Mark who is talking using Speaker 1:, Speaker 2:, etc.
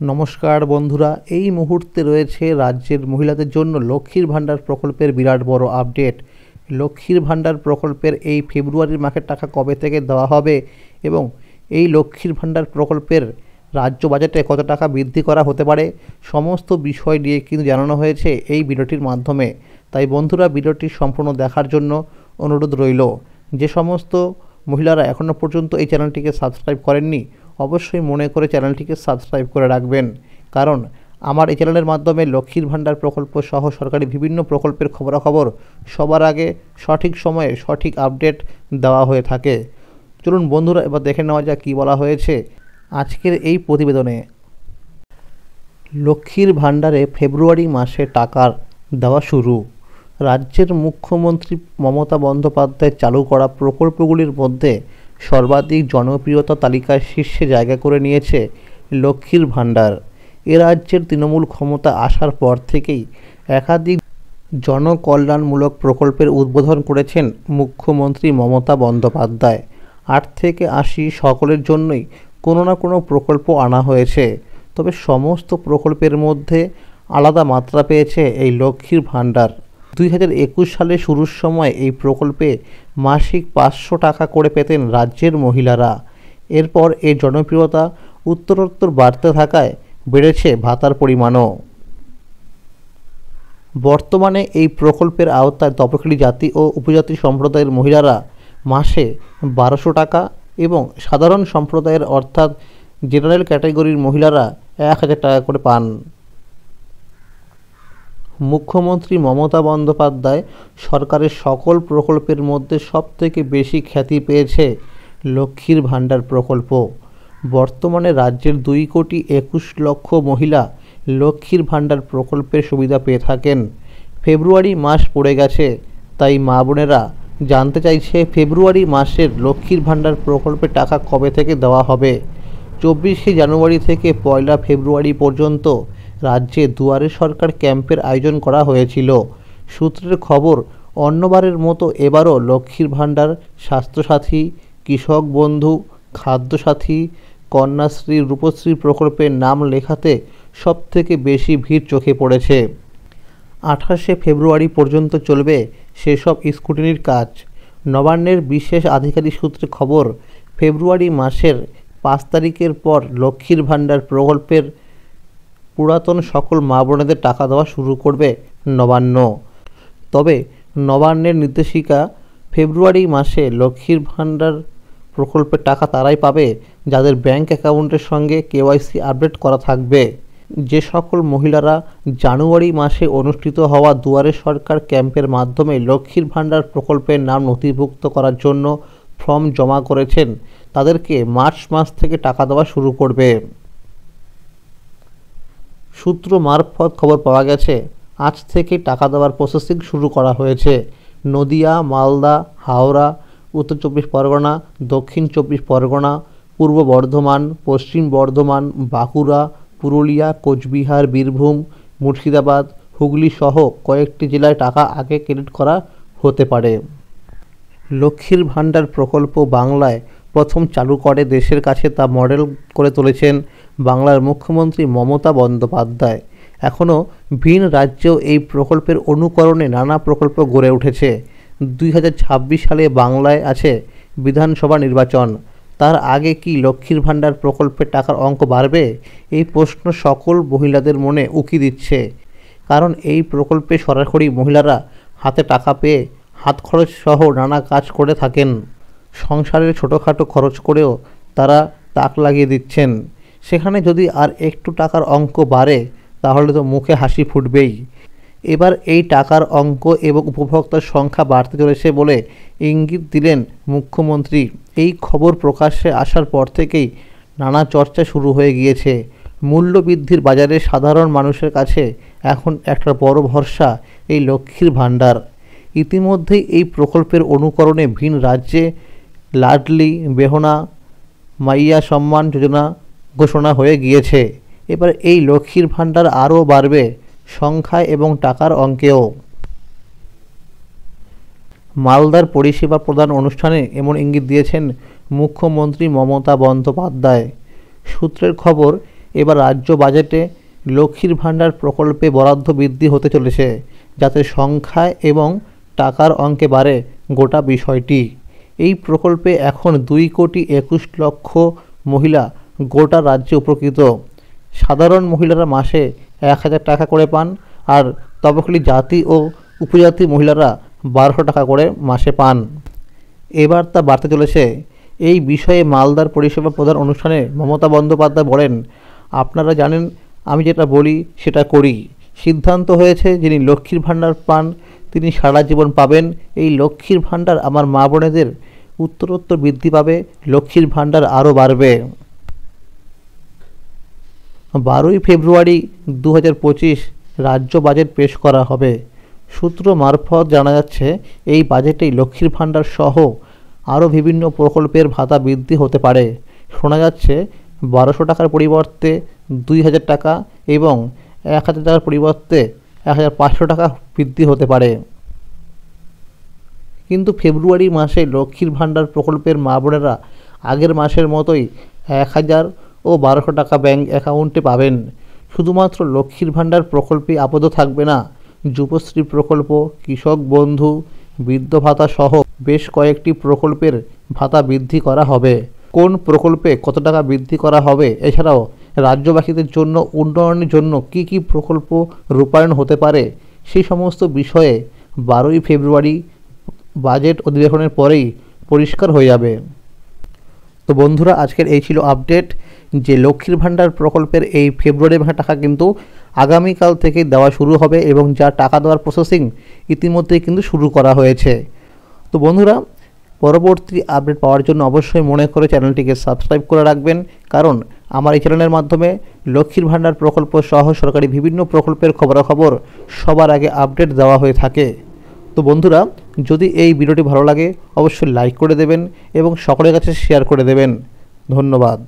Speaker 1: নমস্কার বন্ধুরা, এই মুহূর্তে রয়েছে রাজ্যের মহিলাদের জন্য লক্ষ্মীর ভাণ্ডার প্রকল্পের বিরাট বড় আপডেট। লক্ষ্মীর ভাণ্ডার প্রকল্পের এই ফেব্রুয়ারির মাসের টাকা কবে থেকে দেওয়া হবে এবং এই লক্ষ্মীর ভাণ্ডার প্রকল্পের রাজ্য বাজেটে কত টাকা বৃদ্ধি করা হতে পারে, সমস্ত বিষয় নিয়ে কিন্তু জানানো হয়েছে এই ভিডিওটির মাধ্যমে। তাই বন্ধুরা, ভিডিওটি সম্পূর্ণ দেখার জন্য অনুরোধ রইল। যে সমস্ত মহিলারা এখনও পর্যন্ত এই চ্যানেলটিকে সাবস্ক্রাইব করেননি, অবশ্যই মনে করে চ্যানেলটিকে সাবস্ক্রাইব করে রাখবেন, কারণ আমার এই চ্যানেলের মাধ্যমে লক্ষ্মীর ভাণ্ডার প্রকল্প সহ সরকারি বিভিন্ন প্রকল্পের খবরাখবর সবার আগে সঠিক সময়ে সঠিক আপডেট দেওয়া হয়ে থাকে। চলুন বন্ধুরা, এবার দেখে নেওয়া যাক কী বলা হয়েছে আজকের এই প্রতিবেদনে। লক্ষ্মীর ভাণ্ডারে ফেব্রুয়ারি মাসে টাকার দেওয়া শুরু। রাজ্যের মুখ্যমন্ত্রী মমতা বন্দ্যোপাধ্যায় চালু করা প্রকল্পগুলির মধ্যে সর্বাধিক জনপ্রিয়তা তালিকায় শীর্ষে জায়গা করে নিয়েছে লক্ষ্মীর ভাণ্ডার। এ রাজ্যের তৃণমূল ক্ষমতা আসার পর থেকেই একাধিক জনকল্যাণমূলক প্রকল্পের উদ্বোধন করেছেন মুখ্যমন্ত্রী মমতা বন্দ্যোপাধ্যায়। 8 থেকে 80 সকলের জন্যই কোনো না কোনো প্রকল্প আনা হয়েছে, তবে সমস্ত প্রকল্পের মধ্যে আলাদা মাত্রা পেয়েছে এই লক্ষ্মীর ভাণ্ডার। 2021 সালে শুরুর সময় এই প্রকল্পে মাসিক 500 টাকা করে পেতেন রাজ্যের মহিলারা। এরপর এর জনপ্রিয়তা উত্তরোত্তর বাড়তে থাকায় বেড়েছে ভাতার পরিমাণও। বর্তমানে এই প্রকল্পের আওতায় তপশিলি জাতি ও উপজাতি সম্প্রদায়ের মহিলারা মাসে 1200 টাকা এবং সাধারণ সম্প্রদায়ের অর্থাৎ জেনারেল ক্যাটাগরির মহিলারা 1000 টাকা করে পান। মুখ্যমন্ত্রী মমতা বন্দ্যোপাধ্যায় সরকারের সকল প্রকল্পের মধ্যে সবথেকে বেশি খ্যাতি পেয়েছে লক্ষ্মীর ভাণ্ডার প্রকল্প। বর্তমানে রাজ্যের 2,21,00,000 মহিলা লক্ষ্মীর ভাণ্ডার প্রকল্পের সুবিধা পেয়ে থাকেন। ফেব্রুয়ারি মাস পড়ে গেছে, তাই মা বোনেরা জানতে চাইছে ফেব্রুয়ারি মাসের লক্ষ্মীর ভাণ্ডার প্রকল্পের টাকা কবে থেকে দেওয়া হবে। 24শে জানুয়ারি থেকে 1 ফেব্রুয়ারি পর্যন্ত রাজ্যে দুয়ারে সরকার ক্যাম্পের আয়োজন করা হয়েছিল। সূত্রের খবর, অন্যবারের মতো এবারও লক্ষ্মীর ভাণ্ডার, স্বাস্থ্যসাথী, কৃষক বন্ধু, খাদ্যসাথী, কন্যাশ্রী, রূপশ্রী প্রকল্পের নাম লেখাতে সবথেকে বেশি ভিড় চোখে পড়েছে। 28শে ফেব্রুয়ারি পর্যন্ত চলবে সেসব স্ক্রুটিনির কাজ। নবান্নের বিশেষ আধিকারিক সূত্রে খবর, ফেব্রুয়ারি মাসের 5 তারিখের পর লক্ষ্মীর ভাণ্ডার প্রকল্পের পুরাতন সকল মা বোনেদের টাকা দেওয়া শুরু করবে নবান্ন। তবে নবান্নের নির্দেশিকা, ফেব্রুয়ারি মাসে লক্ষ্মীর ভাণ্ডার প্রকল্পের টাকা তারাই পাবে যাদের ব্যাংক অ্যাকাউন্টের সঙ্গে KYC আপডেট করা থাকবে। যে সকল মহিলারা জানুয়ারি মাসে অনুষ্ঠিত হওয়া দুয়ারে সরকার ক্যাম্পের মাধ্যমে লক্ষ্মীর ভাণ্ডার প্রকল্পের নাম নথিভুক্ত করার জন্য ফর্ম জমা করেছেন, তাদেরকে মার্চ মাস থেকে টাকা দেওয়া শুরু করবে। সূত্র মারফত খবর পাওয়া গেছে, আজ থেকে টাকা দেওয়ার প্রসেসিং শুরু করা হয়েছে। নদিয়া, মালদা, হাওড়া, উত্তর 24 পরগনা, দক্ষিণ 24 পরগনা, পূর্ব বর্ধমান, পশ্চিম বর্ধমান, বাঁকুড়া, পুরুলিয়া, কোচবিহার, বীরভূম, মুর্শিদাবাদ, হুগলি সহ কয়েকটি জেলায় টাকা আগে ক্রেডিট করা হতে পারে। লক্ষ্মীর ভাণ্ডার প্রকল্প বাংলায় প্রথম চালু করে দেশের কাছে তা মডেল করে তুলেছেন বাংলার মুখ্যমন্ত্রী মমতা বন্দ্যোপাধ্যায়। এখনও ভিন রাজ্যেও এই প্রকল্পের অনুকরণে নানা প্রকল্প গড়ে উঠেছে। 2026 সালে বাংলায় আছে বিধানসভা নির্বাচন। তার আগে কি লক্ষ্মীর ভাণ্ডার প্রকল্পের টাকার অঙ্ক বাড়বে? এই প্রশ্ন সকল মহিলাদের মনে উকি দিচ্ছে, কারণ এই প্রকল্পে সরাসরি মহিলারা হাতে টাকা পেয়ে হাত খরচ সহ নানা কাজ করে থাকেন। সংসারের ছোটোখাটো খরচ করেও তারা তাক লাগিয়ে দিচ্ছেন। সেখানে যদি আর একটু টাকার অঙ্ক বাড়ে তাহলে তো মুখে হাসি ফুটবেই। এবার এই টাকার অঙ্ক এবং উপভোক্তার সংখ্যা বাড়তে চলেছে বলে ইঙ্গিত দিলেন মুখ্যমন্ত্রী। এই খবর প্রকাশ্যে আসার পর থেকেই নানা চর্চা শুরু হয়ে গিয়েছে। মূল্যবৃদ্ধির বাজারে সাধারণ মানুষের কাছে এখন একটা বড় ভরসা এই লক্ষ্মীর ভাণ্ডার। ইতিমধ্যেই এই প্রকল্পের অনুকরণে ভিন রাজ্যে লাডলি বেহনা মাইয়া সম্মান যোজনা ঘোষণা হয়ে গিয়েছে। এবার এই লক্ষ্মীর ভাণ্ডার আরও বাড়বে সংখ্যায় এবং টাকার অঙ্কেও। মালদার পরিষেবা প্রদান অনুষ্ঠানে এমন ইঙ্গিত দিয়েছেন মুখ্যমন্ত্রী মমতা বন্দ্যোপাধ্যায়। সূত্রের খবর, এবার রাজ্য বাজেটে লক্ষ্মীর ভাণ্ডার প্রকল্পে বরাদ্দ বৃদ্ধি হতে চলেছে, যাতে সংখ্যায় এবং টাকার অঙ্কে বাড়ে গোটা বিষয়টি। এই প্রকল্পে এখন 2,21,00,000 মহিলা গোটা রাজ্যে উপকৃত। সাধারণ মহিলারা মাসে 1,000 টাকা করে পান, আর তপশিলি জাতি ও উপজাতি মহিলারা 1,200 টাকা করে মাসে পান। এবার তা বাড়তে চলেছে। এই বিষয়ে মালদার পরিষেবা প্রদান অনুষ্ঠানে মমতা বন্দ্যোপাধ্যায় বলেন, আপনারা জানেন আমি যেটা বলি সেটা করি। সিদ্ধান্ত হয়েছে যিনি লক্ষ্মীর ভাণ্ডার পান তিনি সারা জীবন পাবেন। এই লক্ষ্মীর ভাণ্ডার আমার মা বোনেদের উত্তরোত্তর বৃদ্ধি পাবে, লক্ষ্মীর ভাণ্ডার আরও বাড়বে। 12ই ফেব্রুয়ারি 2025 রাজ্য বাজেট পেশ করা হবে। সূত্র মারফত জানা যাচ্ছে, এই বাজেটেই লক্ষ্মীর ভাণ্ডার সহ আরও বিভিন্ন প্রকল্পের ভাতা বৃদ্ধি হতে পারে। শোনা যাচ্ছে 1,200 টাকার পরিবর্তে 2,000 টাকা এবং 1,000 টাকার পরিবর্তে 1,500 টাকা বৃদ্ধি হতে পারে। কিন্তু ফেব্রুয়ারি মাসে লক্ষ্মীর ভাণ্ডার প্রকল্পের মা বোনেরা আগের মাসের মতোই 1,000 ও 1,200 টাকা ব্যাংক অ্যাকাউন্টে পাবেন। শুধুমাত্র লক্ষ্মীর ভাণ্ডার প্রকল্পে আবদ্ধ থাকবে না, যুবশ্রী প্রকল্প, কৃষক বন্ধু, বৃদ্ধ ভাতা সহ বেশ কয়েকটি প্রকল্পের ভাতা বৃদ্ধি করা হবে। কোন প্রকল্পে কত টাকা বৃদ্ধি করা হবে, এছাড়াও রাজ্যবাসীদের জন্য উন্নয়নের জন্য কী কী প্রকল্প রূপায়ণ হতে পারে, সেই সমস্ত বিষয়ে 12ই ফেব্রুয়ারি বাজেট অধিবেশনের পরেই পরিষ্কার হয়ে যাবে। তো বন্ধুরা, আজকের এই ছিল আপডেট যে লক্ষ্মীর ভাণ্ডার প্রকল্পের এই ফেব্রুয়ারি মাসের টাকা কিন্তু আগামীকাল থেকে দেওয়া শুরু হবে এবং যা টাকা দেওয়ার প্রসেসিং ইতিমধ্যেই কিন্তু শুরু করা হয়েছে। তো বন্ধুরা, পরবর্তী আপডেট পাওয়ার জন্য অবশ্যই মনে করে চ্যানেলটিকে সাবস্ক্রাইব করে রাখবেন, কারণ আমার এই চ্যানেলের মাধ্যমে লক্ষ্মীর ভাণ্ডার প্রকল্প সহ সরকারি বিভিন্ন প্রকল্পের খবরাখবর সবার আগে আপডেট দেওয়া হয়ে থাকে। তো বন্ধুরা, যদি এই ভিডিওটি ভালো লাগে অবশ্যই লাইক করে দেবেন এবং সকলের কাছে শেয়ার করে দেবেন। ধন্যবাদ।